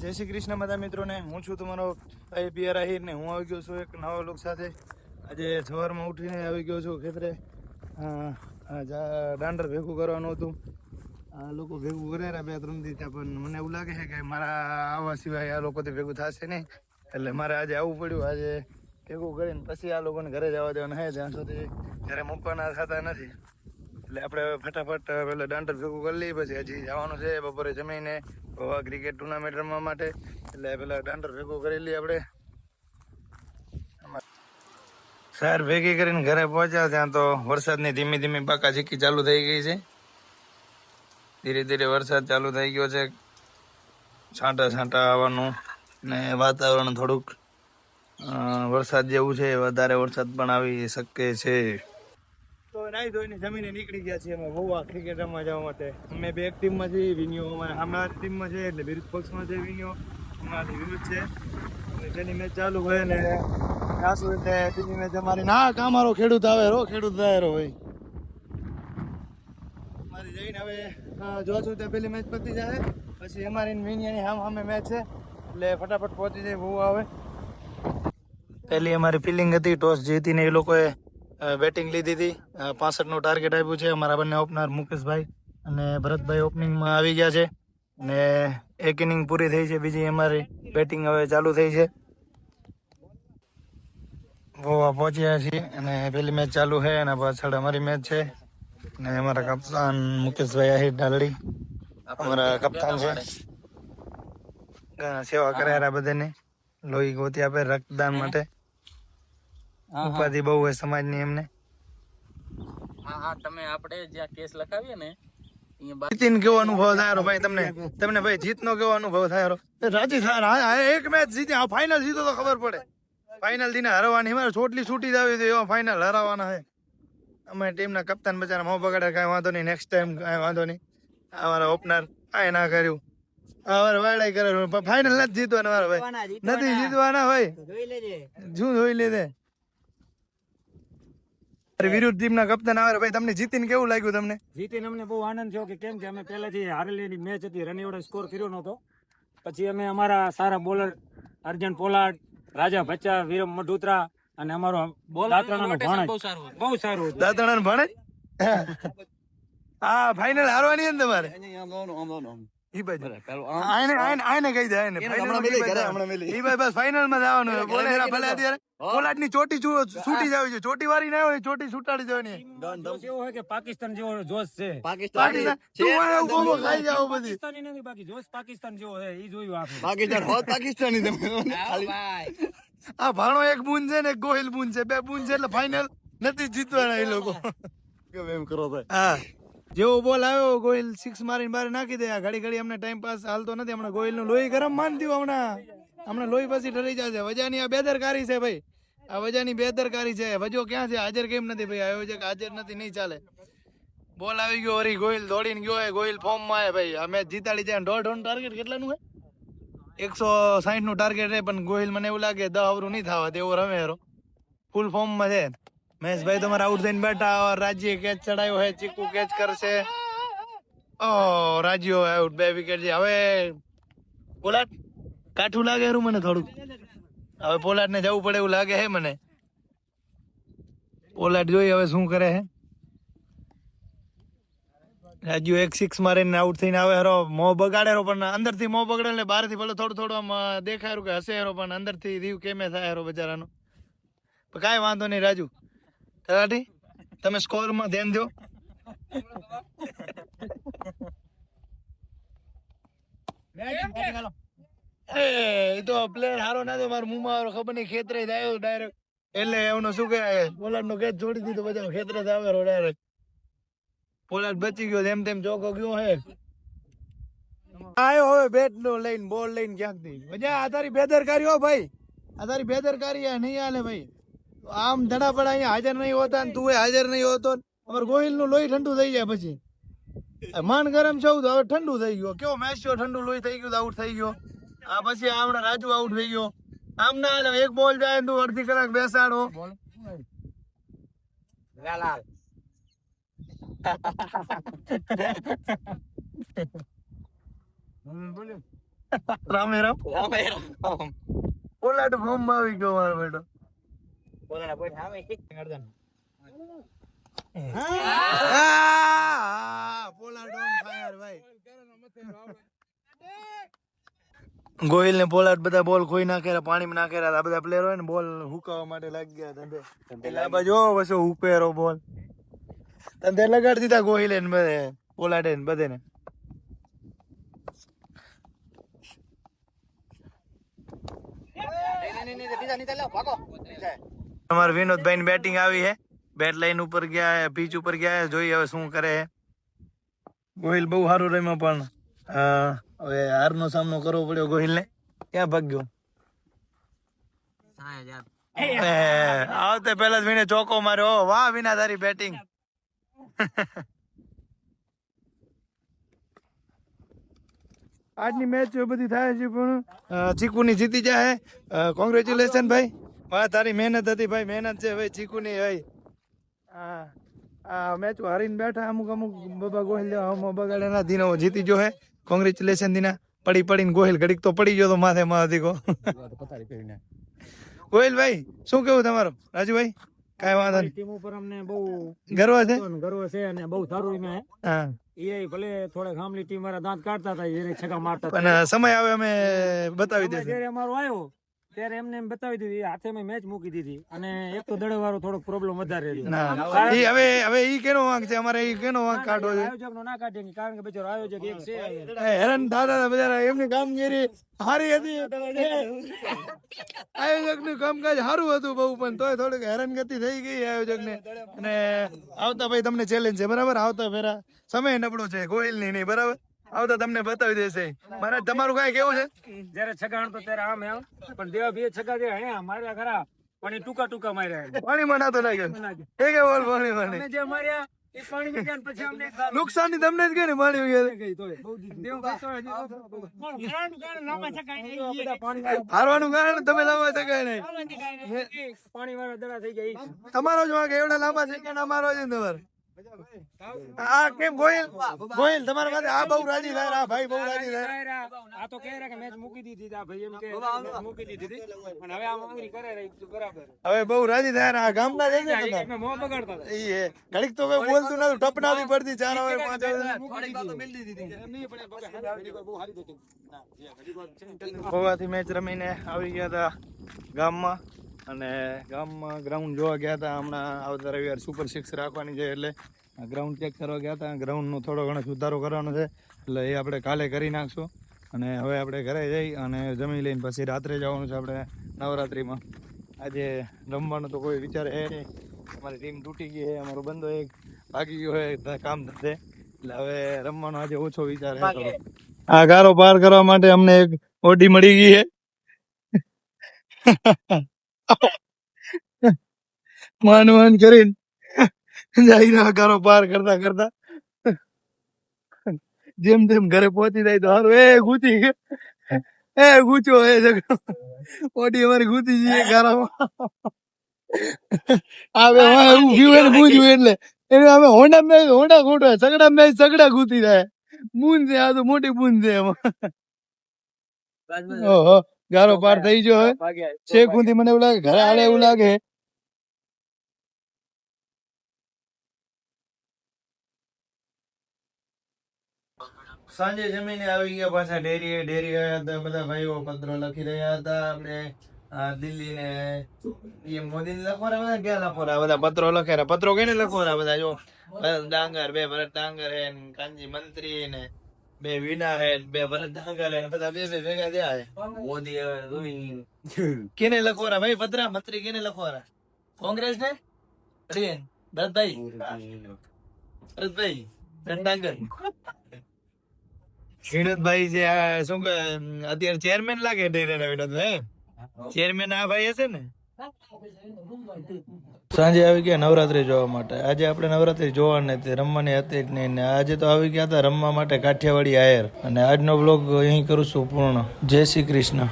જય શ્રી કૃષ્ણ બધા મિત્રોને, હું છું તમારો ભાઈ પિયર આહિર ને હું આવી ગયો છું એક નવા લોક સાથે. આજે સવારમાં ઉઠીને આવી ગયો છું ખેતરે. દાંડર ભેગું કરવાનું હતું. આ લોકો ભેગું કરેલા 2-3 દી ત્યાં, પણ મને એવું લાગે છે કે મારા આવવા સિવાય આ લોકોથી ભેગું થશે નહીં, એટલે મારે આજે આવવું પડ્યું. આજે ભેગું કરીને પછી આ લોકોને ઘરે જવા દેવાના છે, ત્યાં સુધી ઘરે મૂકવાના થતા નથી. એટલે આપણે ફટાફટ પેલા દાંડર ભેગું કરી લઈએ, પછી હજી જવાનું છે બપોરે જમીને ક્રિકેટ ટુર્નામેન્ટ રમવા માટે. એટલે પેલા દાંડર ભેગું કરી લઈએ આપણે. સાર ભેગી કરીને ઘરે પહોંચ્યા ત્યાં તો વરસાદની ધીમી ધીમી બાકા ઝીકી ચાલુ થઈ ગઈ છે. ધીરે ધીરે વરસાદ ચાલુ થઈ ગયો છે, છાંટા છાંટા આવવાનું ને વાતાવરણ થોડુંક વરસાદ જેવું છે. વધારે વરસાદ પણ આવી શકે છે. તો નાઈ ધોઈને જમીને નીકળી ગયા છીએ અમે ગોવા ક્રિકેટ રમવા જવા માટે. અમે બે ટીમમાં છીએ. વિનિયો અમારે હમણાં ટીમમાં છે, એટલે વિરુદ્ધ પક્ષમાં છે. વિનિયો અમારાથી વિરુદ્ધ છે. અને તેની મેચ ચાલુ હોય ને જાશું એટલે તેની મેચ અમારી ના કામારો ખેડૂત આવે રો, ખેડૂત આવે રો ભાઈ. અમારી જઈને હવે જોશું ત્યાં પેલી મેચ પતી જાય, પછી અમારી વિનિયાની સામે મેચ છે, એટલે ફટાફટ પહોંચી જાય. બહુ આવે પહેલી અમારી ફિલિંગ હતી. ટોસ જીતીને એ લોકોએ બેટિંગ લીધી હતી. 65નું ટાર્ગેટ આપ્યું છે. અમારા બંને ઓપનર મુકેશભાઈ અને ભરતભાઈ ઓપનિંગમાં આવી ગયા છે, અને એક ઇનિંગ પૂરી થઈ છે. બીજી અમારી બેટિંગ હવે ચાલુ થઈ છે. ગોવા પહોંચ્યા છીએ અને પેલી મેચ ચાલુ છે, અને પાછળ અમારી મેચ છે. અને અમારા કપ્તાન મુકેશભાઈ આહિર ડાલડી અમારા કપ્તાન છે. સેવા કર્યા બધાને, લોહી ગોતી આપે રક્તદાન માટે. ઉપાધિ બહુ હોય સમાજની એમને. તમે આપણે જ્યાં કેસ લખાવીએ ને જીતીને કેવો અનુભવ થાય ભાઈ તમને? તમને ભાઈ જીતનો કેવો અનુભવ થાય? રાજી એક મેચ જીતી, ફાઇનલ જીતો તો ખબર પડે. ફાઇનલ થી હરવાની મારે ચોટલી છૂટી જ આવી હતી, એવા ફાઇનલ હરાવવાના છે. અમે ટીમના કપ્તાન બચારા મોં બગાડે, કાંઈ વાંધો નહીં, નેક્સ્ટ ટાઈમ કાંઈ વાંધો નહીં. અમારા ઓપનર કાંઈ ના કર્યું, અમારે વાડાઈ કરે. ફાઇનલ નથી જીતવાના મારા ભાઈ, નથી જીતવાના ભાઈ. શું જોઈ લીધે વિરુદ્ધ ટીમના કપ્તાન આવે ભાઈ. તમને જીતીને કેવું લાગ્યું? તમને જીતીને અમને બહુ આનંદ થયો, કે કેમ કે અમે પહેલાથી હારેલી મેચ હતી, રન એવડો સ્કોર કર્યો નહોતો. પછી અમે અમારા સારા બોલર અર્જન પોલાડ, રાજા ભચ્ચા, વિરમ મઢુત્રા અને અમારો દાતરાણાનો ભાણેજ બહુ સારું હતું. દાતરાણાનો ભાણેજ હા, ફાઇનલ હારવાની ને તમારે. ઈ બાજુ આને કહી દે, આને બસ ફાઇનલ માં જવાનું. બોલેરા ભલે અત્યારે પોલાડ ની ચોટી છૂટી જાવી છે. ચોટી વાળી ના હોય, ચોટી છૂટાડી દેવાની. જોશ એવો હોય કે પાકિસ્તાન જેવો જોશ છે. ખાઈ જાવ બધી. પાકિસ્તાની નથી, બાકી જોશ પાકિસ્તાન જેવો છે. ઈ જોયું આપણે. પાકિસ્તાન હોત પાકિસ્તાની તમે. આ ભાણો એક બૂન છે ને એક ગોહિલ બૂન છે, 2 બૂન છે, એટલે ફાઇનલ નથી જીતવાના એ લોકો. એમ કરો ભાઈ. હા, જેવો બોલ આવ્યો ગોહિલ 6 મારીને બહાર નાખી દે. ઘડી ઘડી અમને ટાઈમ પાસ હાલતો નથી. હમણાં ગોહિલ નું લોહી ગરમ માન દઉં. હમણાં લોહી પછી ઠરી જશે. વજાની આ બેદરકારી છે ભાઈ, આ વજાની બેદરકારી છે. વજો ક્યાં છે? હાજર કેમ નથી ભાઈ? આયોજક હાજર નથી, નહીં ચાલે. બોલ આવી ગયો વરી, ગોહિલ દોડીને ગયો હે. ગોહિલ ફોર્મ માં હે ભાઈ. આ મેચ જીતાડી જાય. 1.5 રન ટાર્ગેટ કેટલાનું હે? 160 નું ટાર્ગેટ છે, પણ ગોહિલ મને એવું લાગે 10 ઓવર નહીં થવા તેવો રમે. ફૂલ ફોર્મ માં છે. મહેશભાઈ તમારે આઉટ થઈને બેઠા. રાજ્ય કેચ ચડાયો હે, ચીકુ કેચ કરશે. ઓ રાજ્યો આઉટ, 2 વિકેટ છે. હવે પોલાડ કાઠું લાગે મને થોડુંક. હવે પોલાડ ને જવું પડે એવું લાગે હે મને. પોલાડ જોઈ હવે શું કરે હે. રાજ્યો 1 6 મારીને આઉટ થઈને આવે હરો. મોં બગાડે રો, પણ અંદર થી મોં બગડે એટલે બહાર થી ભલે થોડું થોડું આમ દેખાય કે હસે રો, પણ અંદર થી રીવ કેમે થાય રો બચારાનો. પણ કાંઈ વાંધો નહીં. રાજુ તલાટી તમે સ્કોર માં ધ્યાન દો. એ તો પ્લેયર હારો ના તો મારા મુંમાં ખબર નહીં ખેતરે જ આવ્યો ડાયરેક્ટ. એટલે એનો શું કે પોલાડ નો કેચ છોડી દીધો, બધા ખેતરે જ આવે ડાયરેક્ટ. પોલાડ બચી ગયો, એમ તેમ ચોકો ગયો હે. આવ્યો હવે બેટ નો લઈને, બોલ લઈને ક્યાંક થી. મજા આ તારી બેદરકારી હો ભાઈ, આ તારી બેદરકારી નહીં હાલે ભાઈ. આમ ધડા પડા અહીંયા હાજર નહીં હોતા ને તું હાજર નહીં હોતો. અમારે ગોહિલ નું લોહી ઠંડુ થઈ જાય. પછી મન ગરમ છે તો હવે ઠંડુ થઈ ગયો. કેવો મેચ થયો, ઠંડુ લોહી થઈ ગયું, આઉટ થઈ ગયો. આ પછી આપણા રાજુ આઉટ થઈ ગયો. આમ ના હાલે. એક બોલ જાય તું અડધી કલાક બેસાડો. રામે રામ પોલાટ ફોર્મ માં આવી ગયો મારો બેટો. પોલાટ on fire ભાઈ. ગોહિલ ને પોલાટ બધા બોલ ખોઈ નાખેલા, પાણીમાં નાખેલા. આ બધા પ્લેયર હોય ને બોલ હુકાવા માટે લાગી ગયા ધંધે. એટલે આ બાજુ વસો હુપેરો બોલ ધંધે લગાડી દીધા ગોહિલે ને બધે પોલાટે ને બધે ને. અમારે વિનોદભાઈ ની બેટિંગ આવી છે. બેટ લાઈન ઉપર ગયા, પીચ ઉપર ગયા, જોઈએ હવે શું કરે. ગોહિલ બહુ સારું રમ્યો પણ હવે હાર નો સામનો કરવો પડ્યો ગોહિલ ને. ક્યાં ભાગ્યો? આવતે પેલા જ વિને ચોકો માર્યો. વાહ વિના તારી બેટિંગ. આજની મેચ બધી થાય છે પણ ચીકુની જીતી જાય. કોંગ્રેચ્યુલેશન ભાઈ, વાહ તારી મહેનત હતી ભાઈ, મહેનત છે ભાઈ ચીકુની ભાઈ. આ મેચ હારીને બેઠા અમુક બાબા ગોહિલ બગાડેના દિનો જીતી જો હે. કોંગ્રેચ્યુલેશન દીના. પડીને ગોહિલ ઘડીક તો પડી ગયો તો માથે માં હતી કો. ગોહિલ ભાઈ શું કેવું તમારું? રાજુભાઈ કાંઈ વાંધો નહીં. ટીમ ઉપર અમને બહુ ગર્વ છે. ગર્વ છે અને બહુ સારું રમ્યા. હા એ ભલે થોડા ગામની ટીમ વાળા દાંત કાઢતા હતા, એને છક્કા મારતા હતા. પણ સમય આવે અમે બતાવી દઈશું. જયારે અમારો આવ્યો ત્યારે એમને એમ બતાવી દીધી, હાથે મેં મેચ મૂકી દીધી. અને એક તો દડે વાળો થોડોક પ્રોબ્લેમ વધારે રહ્યો. ના ઈ હવે ઈ કેનો વાંક છે? અમારે ઈ કેનો વાંક કાઢવો છે? આયોજક નો ના કાઢે, કારણ કે બિચારો આયોજક એક છે. હેરાન દાદા બજારા એમની કામગીરી સારી હતી. આયોજક નું કામકાજ સારું હતું બહુ, પણ તોય થોડીક હેરાનગતિ થઈ ગઈ આયોજક ને. અને આવતા ભાઈ તમને ચેલેન્જ છે બરાબર. આવતા ફેરા સમય નબળો છે ગોહિલ ની નહીં બરાબર. આવતા તમને બતાવી દેશે. મારે તમારું કઈ કેવું છે? જયારે છગાણ તો ત્યારે આમ એમ, પણ દેવા બે છગા દે હે માર્યા ખરા, પણ એ ટૂંકા માર્યા. પાણીમાં નાતો લાગ્યો એ કે બોલ પાણીમાં નહીં. જે માર્યા એ પાણી ગયા પછી અમને નુકસાની તમને જ ગઈ ને પાણી હારવાનું કારણ તમે લાંબા શકાય નહીં. પાણી વાળા દડા થઈ ગયા. તમારો જ વાંક એવડા લાંબા છે કે અમારો છે તમારે? આ કેમ ગોહિલ તમારા માટે આ બહુ રાજી થાય. આ ભાઈ બહુ રાજી થાય. આ તો કહે કે મેચ મૂકી દીધી, આ ભાઈ એમ કે મૂકી દીધી, પણ હવે આ માંગણી કરે રહી બરાબર. હવે બહુ રાજી થાય. આ ગામના છે ને તમે મોં બગાડતા હતા. ઈ હે ઘડીક તો કોઈ બોલતું નતું, ટપ ના બી પડતી 4 over 5 over. ગોવાથી મેચ રમીને આવી ગયા હતા ગામમાં, અને ગામમાં ગ્રાઉન્ડ જોવા ગયા હતા. હમણાં આવતા રવિવાર સુપર 6 રાખવાની છે એટલે ગ્રાઉન્ડ ચેક કરવા ગયા હતા. ગ્રાઉન્ડનો થોડો ઘણો સુધારો કરવાનો છે એટલે એ આપણે કાલે કરી નાખશું. અને હવે આપણે ઘરે જઈ અને જમી લઈને પછી રાત્રે જવાનું છે આપણે નવરાત્રિમાં. આજે રમવાનો તો કોઈ વિચાર હે નહીં. અમારી ટીમ તૂટી ગઈ છે, અમારો બંદો એક ભાગી ગયો હોય કામ ધંધે, એટલે હવે રમવાનો આજે ઓછો વિચાર છે. આ ગારો પાર કરવા માટે અમને એક ઓડી મળી ગઈ છે. માન કરીને જઈ રહ્યા ગારો પાર કરતા જેમ તેમ ઘરે પહોંચી જાય તો સારું. ગુચો ઓડી અમારી ગુચી જઈએ ગારામાં. એટલે એને અમે હોંડા ખોટો સગડા ગુતી જાય. બૂન છે આ તો મોટી બૂન છે એમાં. ઓહો ગારો પાર થઈ ગયો હવે. છેક સુધી મને એવું લાગે ઘરે આડે એવું લાગે. સાંજે જમીને આવી ગયા પાછા ડેરી ગયા હતા. બધા ભાઈઓ પત્રો લખી રહ્યા હતા. આપણે દિલ્હી ને પીએમ મોદી ને લખવાના બધા ક્યાં લખવાના બધા પત્રો લખેલા. પત્રો કેને લખવાના બધા જો ડાંગર, 2 ભરત ડાંગર હે, કાનજી મંત્રી ને 2 વિના હે, 2 ભરત ડાંગર હે, બધા 2 ભેગા થયા હે. મોદી કેને લખવાના ભાઈ પત્ર? મંત્રી કેને લખવાના? કોંગ્રેસ ને ભરતભાઈ ડાંગર. વિનોદભાઈ છે શું કે અત્યારે ચેરમેન લાગે વિનોદભાઈ. ચેરમેન આ ભાઈ હશે ને. સાંજે આવી ગયા નવરાત્રી જોવા માટે. આજે આપણે નવરાત્રી જોવાની હતી, રમવાની હતી જ નહીં. આજે તો આવી ગયા હતા રમવા માટે કાઠિયાવાડી આયર. અને આજનો બ્લોગ અહીં કરું છું પૂર્ણ. જય શ્રી કૃષ્ણ.